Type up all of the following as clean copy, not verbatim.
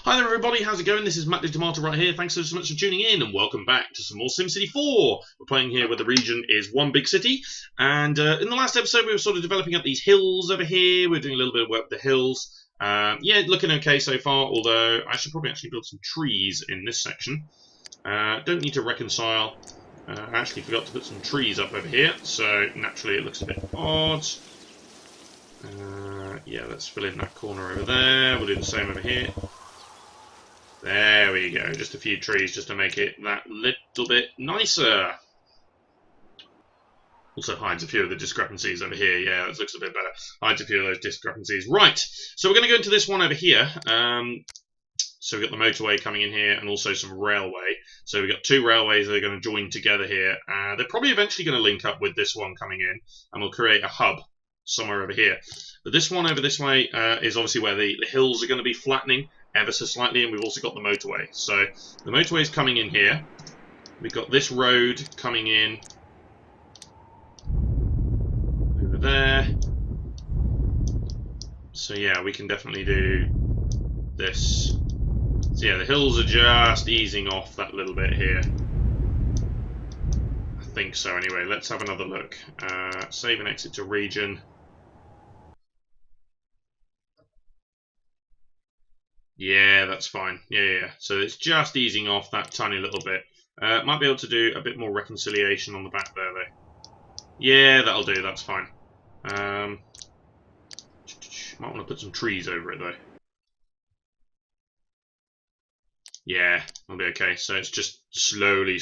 Hi there everybody, how's it going? This is Matt the Tomato right here. Thanks so much for tuning in and welcome back to some more SimCity 4. We're playing here where the region is one big city, and in the last episode we were sort of developing up these hills over here. We're doing a little bit of work with the hills. Yeah, looking okay so far, although I should probably actually build some trees in this section. Don't need to reconcile. I actually forgot to put some trees up over here, so naturally it looks a bit odd. Yeah, let's fill in that corner over there. We'll do the same over here. There we go, just a few trees just to make it that little bit nicer. Also hides a few of the discrepancies over here. Yeah, that looks a bit better. Hides a few of those discrepancies. Right, so we're going to go into this one over here. So we've got the motorway coming in here and also some railway. So we've got two railways that are going to join together here. They're probably eventually going to link up with this one coming in, and we'll create a hub somewhere over here. But this one over this way is obviously where the hills are going to be flattening ever so slightly, and we've also got the motorway. So the motorway is coming in here. We've got this road coming in over there. So yeah, we can definitely do this. So yeah, the hills are just easing off that little bit here. I think so anyway. Let's have another look. Save and exit to region. Yeah, that's fine. Yeah. So it's just easing off that tiny little bit. Might be able to do a bit more reconciliation on the back there, though. Yeah, that'll do. That's fine. Might want to put some trees over it, though. Yeah, it'll be okay. So it's just slowly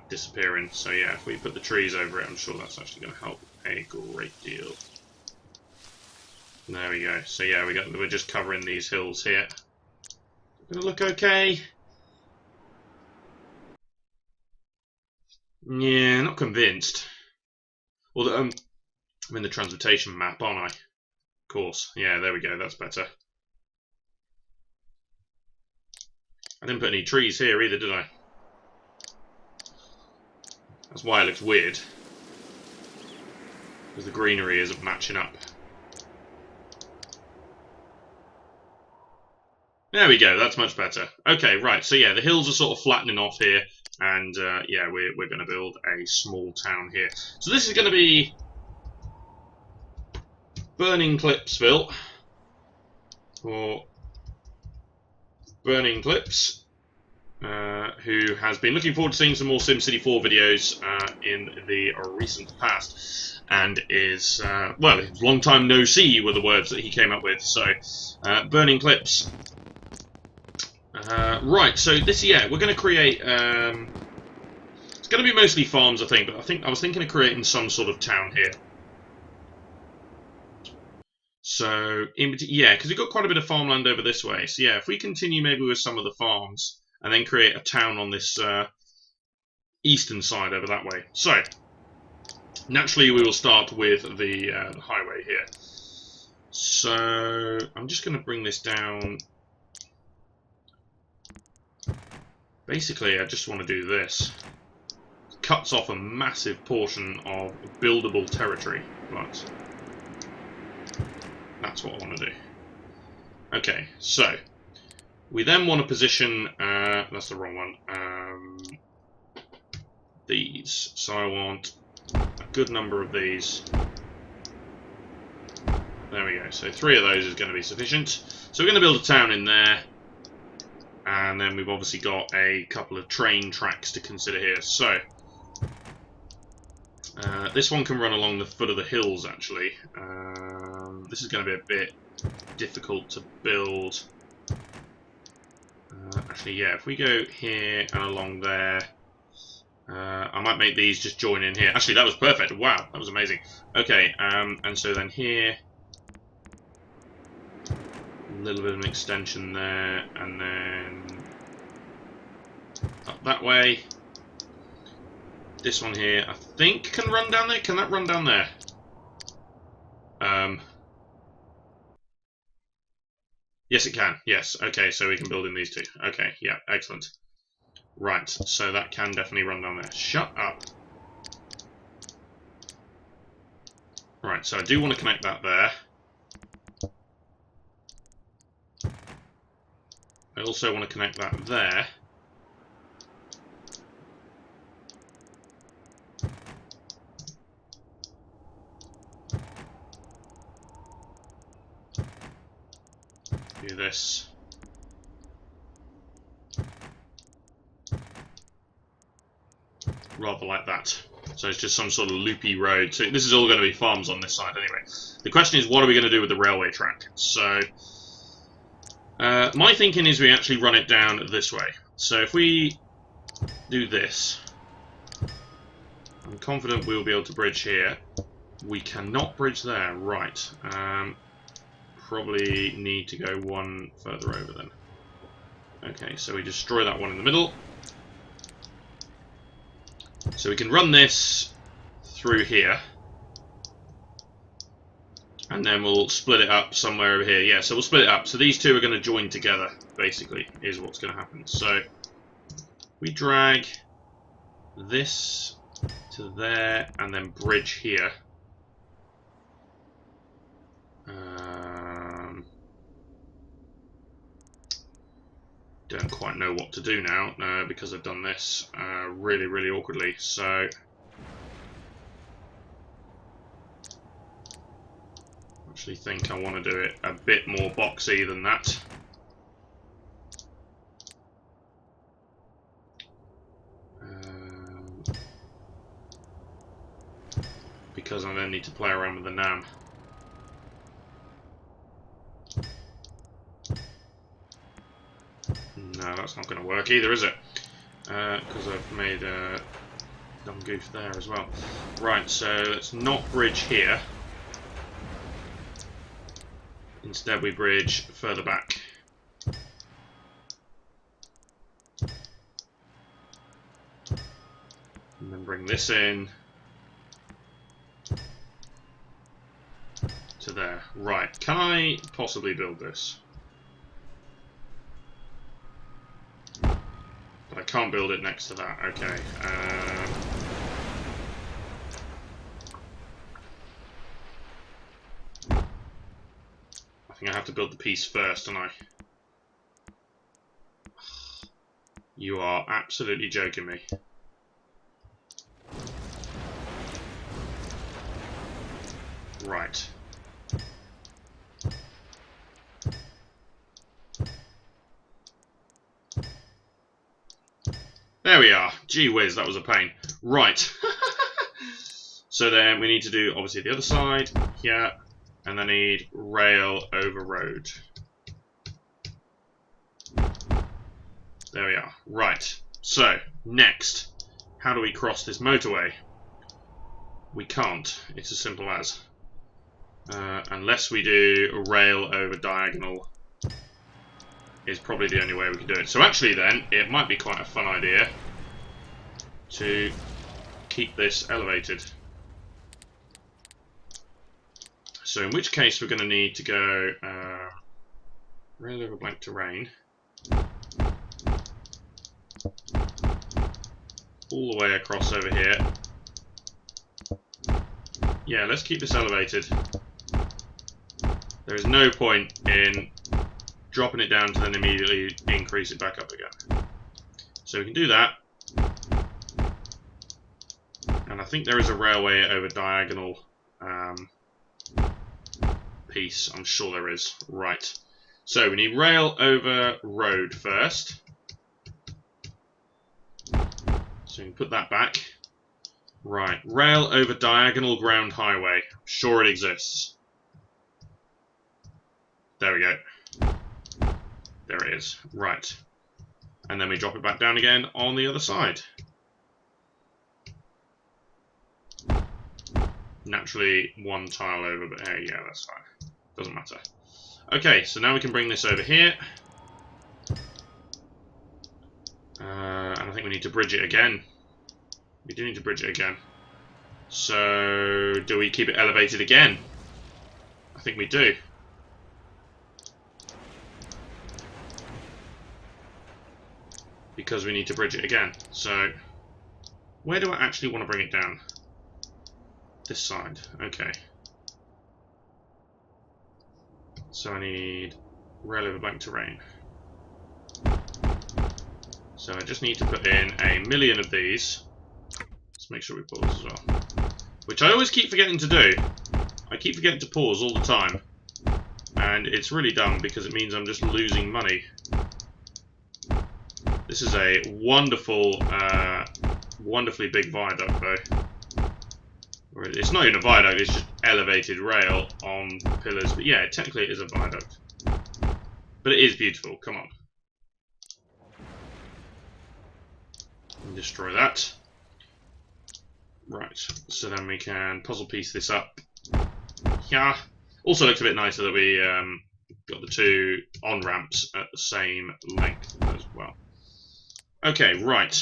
disappearing. So yeah, if we put the trees over it, I'm sure that's actually going to help a great deal. There we go. So yeah, we're just covering these hills here. Gonna look okay. Yeah, not convinced. Although I'm in the transportation map, aren't I? Of course. Yeah, there we go. That's better. I didn't put any trees here either, did I? That's why it looks weird. Because the greenery isn't matching up. There we go, that's much better. Okay, right, so yeah, the hills are sort of flattening off here, and yeah, we're going to build a small town here. So this is going to be Burning Clipsville, or Burning Clips, who has been looking forward to seeing some more SimCity 4 videos in the recent past, and is, well, long time no see were the words that he came up with, so Burning Clips. Right, so this, yeah, we're going to create, it's going to be mostly farms, I think, but I was thinking of creating some sort of town here. So, yeah, because we've got quite a bit of farmland over this way. So yeah, if we continue maybe with some of the farms, and then create a town on this eastern side over that way. So, naturally we will start with the highway here. So, I'm just going to bring this down. Basically, I just want to do this. It cuts off a massive portion of buildable territory, but that's what I want to do. Okay, so we then want to position, that's the wrong one, these. So I want a good number of these. There we go, so 3 of those is going to be sufficient. So we're going to build a town in there. And then we've obviously got a couple of train tracks to consider here. So, this one can run along the foot of the hills, actually. This is going to be a bit difficult to build. Actually, yeah, if we go here and along there, I might make these just join in here. Actually, that was perfect. Wow, that was amazing. Okay, and so then here, a little bit of an extension there, and then up that way. This one here, I think, can run down there. Can that run down there? Yes, it can. Yes. Okay, so we can build in these two. Okay, yeah, excellent. Right, so that can definitely run down there. Shut up. Right, so I do want to connect that there. I also want to connect that there. Do this. Rather like that. So it's just some sort of loopy road. So this is all going to be farms on this side anyway. The question is, what are we going to do with the railway track? So my thinking is we actually run it down this way. So if we do this, I'm confident we'll be able to bridge here. We cannot bridge there. Right. Probably need to go one further over then. Okay, so we destroy that one in the middle. So we can run this through here. And then we'll split it up somewhere over here. Yeah, so we'll split it up. So these two are going to join together, basically, is what's going to happen. So we drag this to there and then bridge here. Don't quite know what to do now because I've done this really, really awkwardly. So I actually think I want to do it a bit more boxy than that. Because I then need to play around with the NAM. No, that's not going to work either, is it? Because I've made a dumb goof there as well. Right, so let's not bridge here. Instead we bridge further back. And then bring this in to there. Right, can I possibly build this? But I can't build it next to that. Okay. I think I have to build the piece first, don't I? You are absolutely joking me. Right. There we are. Gee whiz, that was a pain. Right. So then we need to do, obviously, the other side here, and then need rail over road. There we are. Right. So, next. How do we cross this motorway? We can't. It's as simple as. Unless we do a rail over diagonal is probably the only way we can do it. So actually then, it might be quite a fun idea to keep this elevated. So in which case we're going to need to go rail over blank terrain all the way across over here. Yeah, let's keep this elevated. There is no point in dropping it down to then immediately increase it back up again. So we can do that. And I think there is a railway over diagonal piece. I'm sure there is. Right. So we need rail over road first. So we can put that back. Right. Rail over diagonal ground highway. I'm sure it exists. There we go. There it is. Right. And then we drop it back down again on the other side. Naturally, one tile over, but yeah, that's fine. Doesn't matter. Okay, so now we can bring this over here. And I think we need to bridge it again. We do need to bridge it again. So, do we keep it elevated again? I think we do. Because we need to bridge it again. So, where do I actually want to bring it down? This side. Okay. So I need rail over blank terrain. So I just need to put in 1,000,000 of these. Let's make sure we pause as well. Which I always keep forgetting to do. I keep forgetting to pause all the time. And it's really dumb because it means I'm just losing money. This is a wonderful, wonderfully big viaduct though. It's not even a viaduct, it's just elevated rail on pillars. But yeah, technically it is a viaduct. But it is beautiful, come on. And destroy that. Right, so then we can puzzle piece this up. Yeah. Also looks a bit nicer that we got the two on-ramps at the same length as well. Okay, right.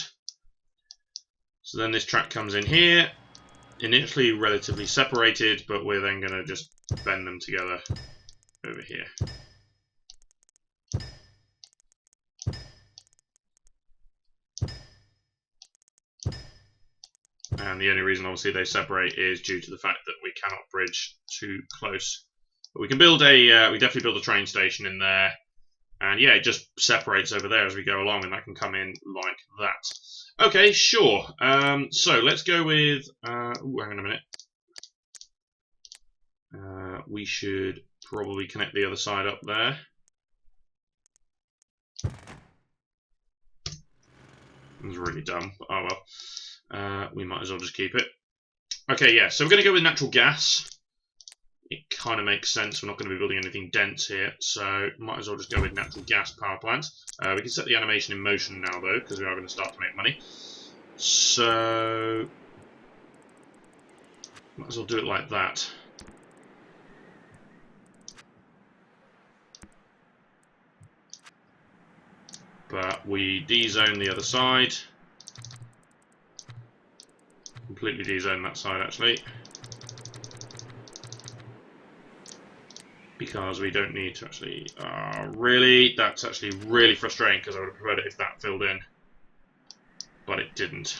So then this track comes in here. Initially relatively separated, but we're then going to just bend them together over here. And the only reason obviously they separate is due to the fact that we cannot bridge too close. But we can build a, we definitely build a train station in there. And yeah, it just separates over there as we go along, and that can come in like that. Okay, sure. So let's go with, ooh, hang on a minute. We should probably connect the other side up there. It was really dumb, but oh well. We might as well just keep it. Okay, yeah, so we're going to go with natural gas. It kind of makes sense. We're not going to be building anything dense here, so might as well just go with natural gas power plant. We can set the animation in motion now, though, because we are going to start to make money. So might as well do it like that. But we D-zone the other side. Completely D-zone that side, actually. Because we don't need to actually... really? That's actually really frustrating, because I would have preferred it if that filled in. But it didn't.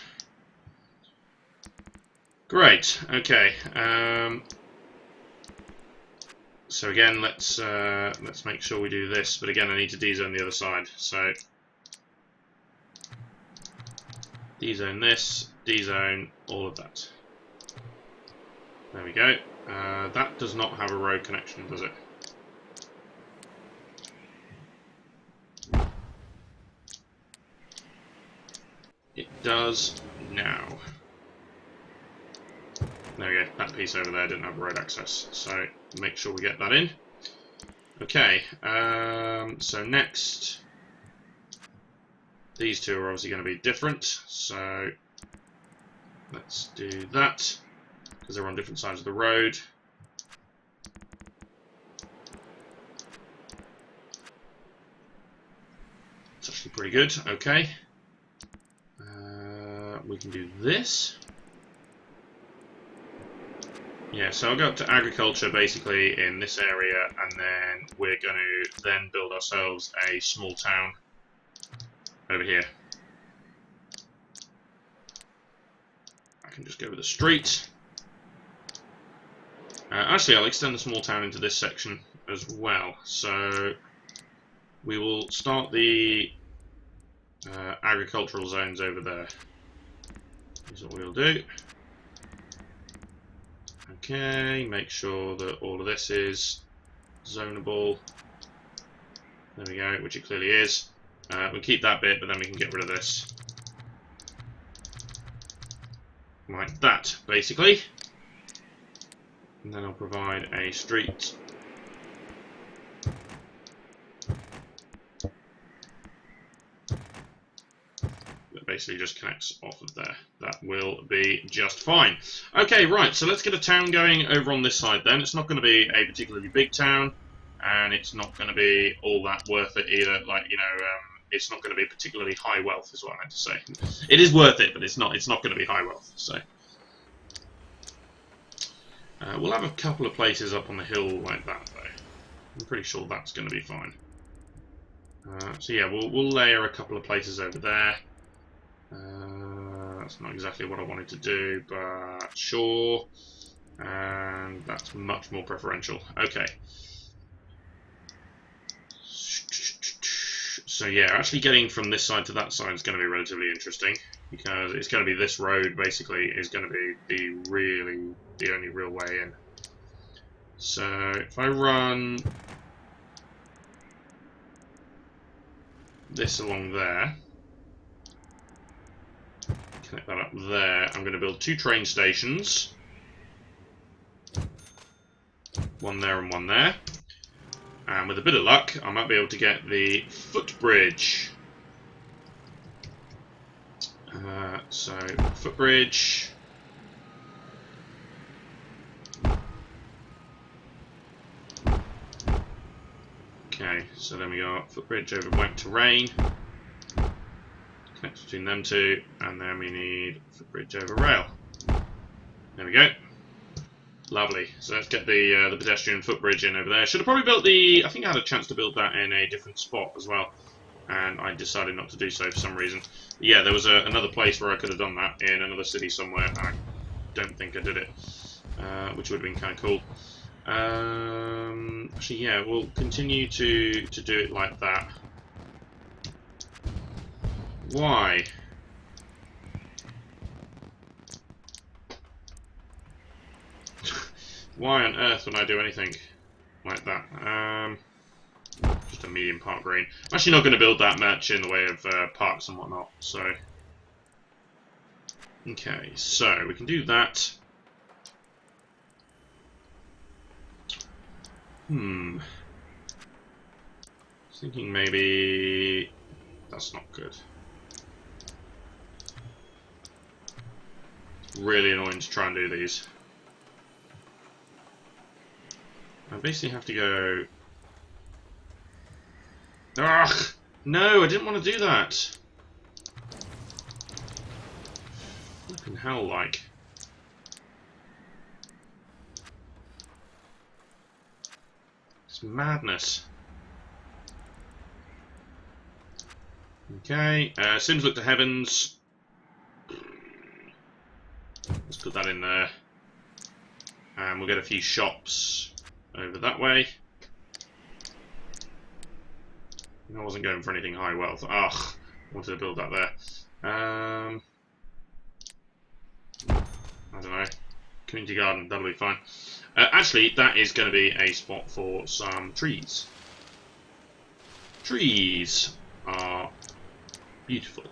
Great, okay. So again, let's make sure we do this, but again I need to D-zone the other side. So D-zone this, D-zone all of that. There we go. That does not have a road connection, does it? It does now. There we go, that piece over there didn't have road access, so make sure we get that in. Okay, so next, these two are obviously going to be different, so let's do that, because they're on different sides of the road. It's actually pretty good, okay. We can do this. Yeah, so I'll go up to agriculture basically in this area, and then we're going to then build ourselves a small town over here. I can just go with a street. Actually, I'll extend the small town into this section as well. So we will start the agricultural zones over there. Here's what we'll do. Okay, make sure that all of this is zonable. There we go, which it clearly is. We'll keep that bit, but then we can get rid of this. Like that, basically. And then I'll provide a street. That basically just connects off of there. That will be just fine. Okay, right, so let's get a town going over on this side then. It's not going to be a particularly big town, and it's not going to be all that worth it either. Like, you know, it's not going to be particularly high wealth is what I meant to say. It is worth it, but it's not going to be high wealth, so. We'll have a couple of places up on the hill like that, though. I'm pretty sure that's going to be fine. So yeah, we'll layer a couple of places over there. That's not exactly what I wanted to do, but sure. And that's much more preferential. Okay. So yeah, actually getting from this side to that side is going to be relatively interesting, because it's going to be this road basically is going to be the only real way in. So if I run this along there, connect that up there, I'm going to build 2 train stations. One there and one there. And with a bit of luck, I might be able to get the footbridge. So, footbridge. Okay, so then we got footbridge over blank terrain. Connect between them two, and then we need footbridge over rail. There we go. Lovely. So let's get the pedestrian footbridge in over there. Should have probably built I think I had a chance to build that in a different spot as well, and I decided not to do so for some reason. Yeah, there was another place where I could have done that in another city somewhere. I don't think I did it, which would have been kind of cool. Actually, yeah, we'll continue to do it like that. Why? Why on earth would I do anything like that? Just a medium park green. I'm actually not going to build that much in the way of parks and whatnot, so... Okay, so we can do that. I was thinking maybe... That's not good. It's really annoying to try and do these. I basically have to go... Ugh! No, I didn't want to do that! Flipping hell, like. It's madness. Okay, Sims look to heavens. Let's put that in there. And we'll get a few shops over that way. I wasn't going for anything high wealth. Ugh, I wanted to build that there. I don't know. Community garden, that'll be fine. Actually, that is going to be a spot for some trees. Trees are beautiful.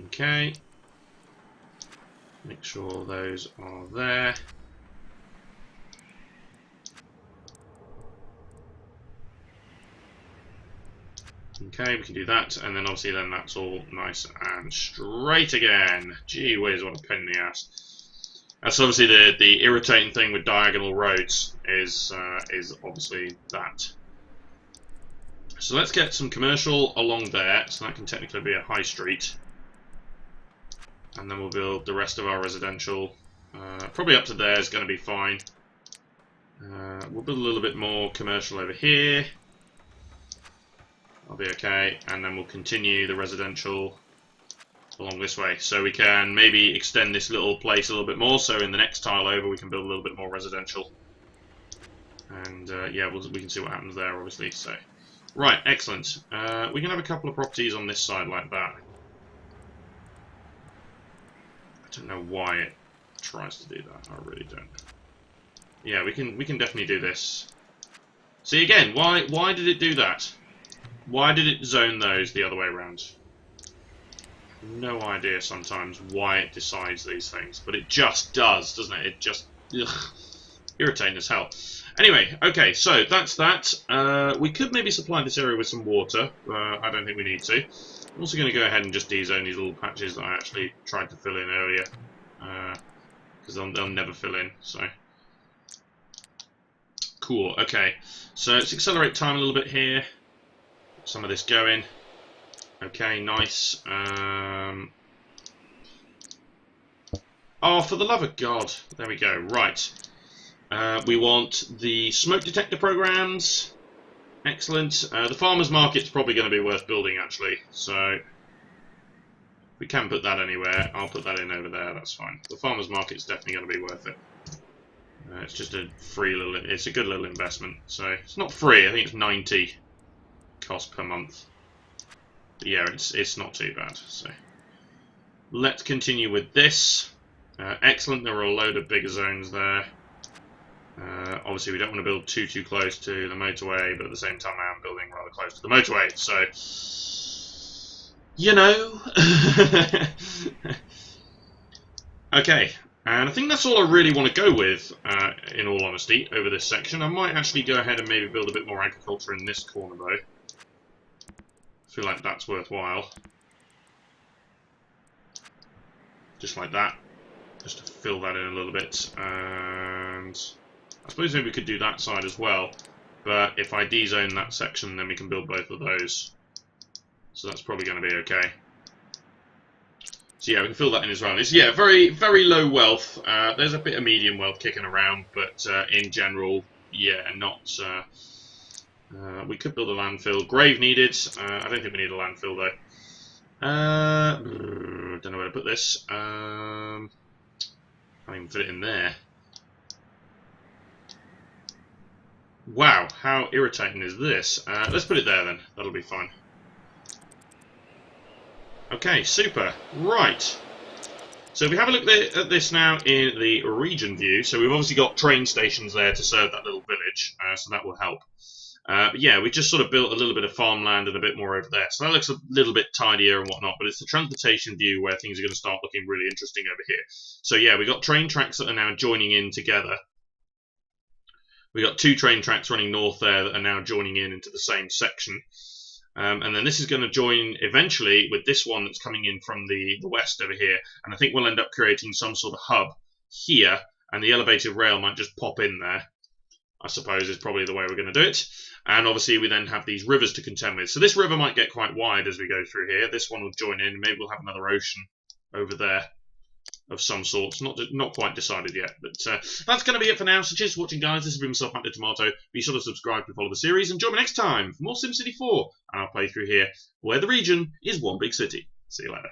Okay. Make sure those are there. Okay, we can do that, and then obviously then that's all nice and straight again. Gee whiz, what a pain in the ass. That's obviously the irritating thing with diagonal roads is obviously that. So let's get some commercial along there, so that can technically be a high street. And then we'll build the rest of our residential. Probably up to there is going to be fine. We'll build a little bit more commercial over here. I'll be okay, and then we'll continue the residential along this way. So we can maybe extend this little place a little bit more, so in the next tile over we can build a little bit more residential. And yeah, we can see what happens there, obviously. So, right, excellent. We can have a couple of properties on this side like that. I don't know why it tries to do that, I really don't. Yeah, we can definitely do this. See, again, why did it do that? Why did it zone those the other way around? No idea sometimes why it decides these things, but it just does, doesn't it? It just, ugh, irritating as hell. Anyway, okay, so that's that. We could maybe supply this area with some water. I don't think we need to. I'm also going to go ahead and just de-zone these little patches that I actually tried to fill in earlier, because they'll never fill in. So cool. Okay, so let's accelerate time a little bit here. Some of this going. Okay, nice. Oh, for the love of God. There we go. Right. We want the smoke detector programs. Excellent. The farmer's market's probably going to be worth building, actually. So we can put that anywhere. I'll put that in over there. That's fine. The farmer's market's definitely going to be worth it. It's just a free little... It's a good little investment. So it's not free. I think it's 90. cost per month. But yeah, it's not too bad. So let's continue with this. Excellent. There are a load of bigger zones there. Obviously, we don't want to build too close to the motorway, but at the same time, I am building rather close to the motorway. So, you know. Okay, and I think that's all I really want to go with, in all honesty, over this section. I might actually go ahead and maybe build a bit more agriculture in this corner, though. I feel like that's worthwhile. Just like that. Just to fill that in a little bit. And I suppose maybe we could do that side as well. But if I dezone that section, then we can build both of those. So that's probably going to be okay. So yeah, we can fill that in as well. It's, yeah, very low wealth. There's a bit of medium wealth kicking around, but in general, yeah, not... we could build a landfill. Grave needed. I don't think we need a landfill, though. Don't know where to put this. Can't even fit it in there. Wow, how irritating is this? Let's put it there then. That'll be fine. Okay, super. Right. So if we have a look at this now in the region view, so we've obviously got train stations there to serve that little village, so that will help. But yeah, we just sort of built a little bit of farmland and a bit more over there. So that looks a little bit tidier and whatnot, but it's the transportation view where things are going to start looking really interesting over here. So yeah, we've got train tracks that are now joining in together. We've got 2 train tracks running north there that are now joining in into the same section. And then this is going to join eventually with this one that's coming in from the west over here. And I think we'll end up creating some sort of hub here, and the elevated rail might just pop in there, I suppose, is probably the way we're going to do it. And obviously we then have these rivers to contend with. So this river might get quite wide as we go through here. This one will join in. Maybe we'll have another ocean over there of some sorts. Not quite decided yet. But that's going to be it for now. So cheers for watching, guys. This has been myself, Matt Tomato. Be sure to subscribe to follow the series. And join me next time for more SimCity 4 and our playthrough here, where the region is one big city. See you later.